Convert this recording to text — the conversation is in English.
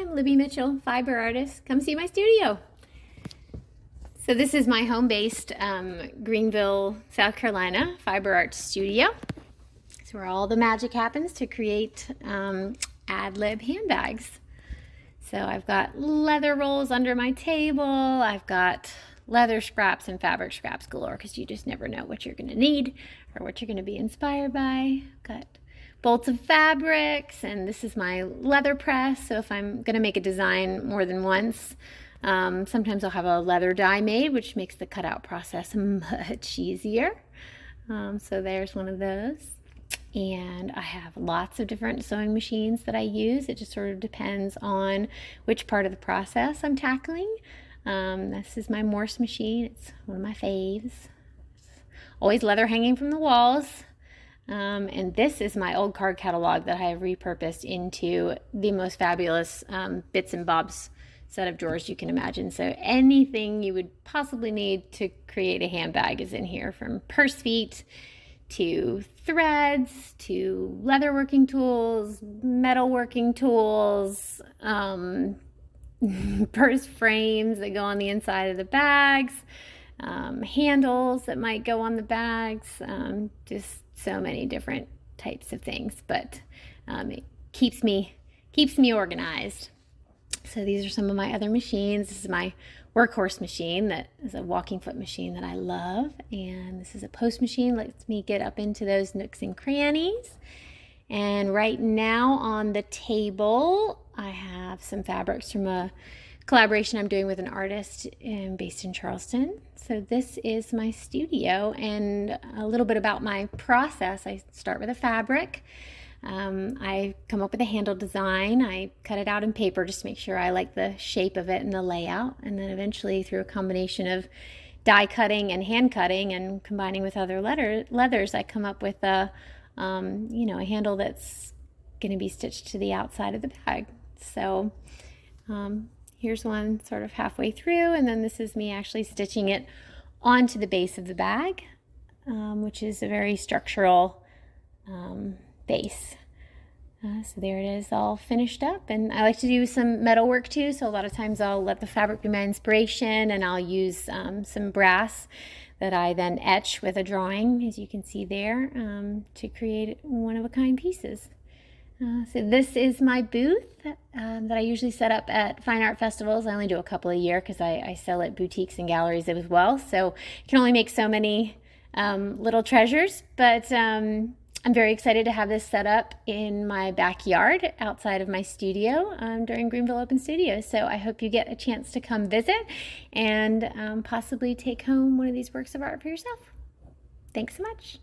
I'm Libby Mitchell, fiber artist. Come see my studio. So this is my home-based Greenville, South Carolina fiber art studio. It's where all the magic happens to create ad-lib handbags. So I've got leather rolls under my table. I've got leather scraps and fabric scraps galore because you just never know what you're going to need or what you're going to be inspired by. I've got bolts of fabrics, and this is my leather press. So if I'm going to make a design more than once, sometimes I'll have a leather die made, which makes the cutout process much easier. So there's one of those. And I have lots of different sewing machines that I use. It just sort of depends on which part of the process I'm tackling. This is my Morse machine. It's one of my faves. Always leather hanging from the walls. And this is my old card catalog that I have repurposed into the most fabulous bits and bobs set of drawers you can imagine. So anything you would possibly need to create a handbag is in here, from purse feet to threads to leather working tools, metal working tools, purse frames that go on the inside of the bags, handles that might go on the bags, just so many different types of things, but it keeps me organized. So these are some of my other machines. This is my workhorse machine that is a walking foot machine that I love, and this is a post machine, lets me get up into those nooks and crannies. And right now on the table I have some fabrics from a collaboration I'm doing with an artist based in Charleston. So this is my studio, and a little bit about my process. I start with a fabric. I come up with a handle design. I cut it out in paper just to make sure I like the shape of it and the layout. And then eventually, through a combination of die cutting and hand cutting and combining with other leathers, I come up with a handle that's going to be stitched to the outside of the bag. So here's one sort of halfway through, and then this is me actually stitching it onto the base of the bag, which is a very structural base. So there it is, all finished up. And I like to do some metal work too, so a lot of times I'll let the fabric be my inspiration, and I'll use some brass that I then etch with a drawing, as you can see there, to create one-of-a-kind pieces. So this is my booth that I usually set up at fine art festivals. I only do a couple a year because I sell at boutiques and galleries as well, so you can only make so many little treasures, but I'm very excited to have this set up in my backyard outside of my studio during Greenville Open Studios. So I hope you get a chance to come visit and possibly take home one of these works of art for yourself. Thanks so much.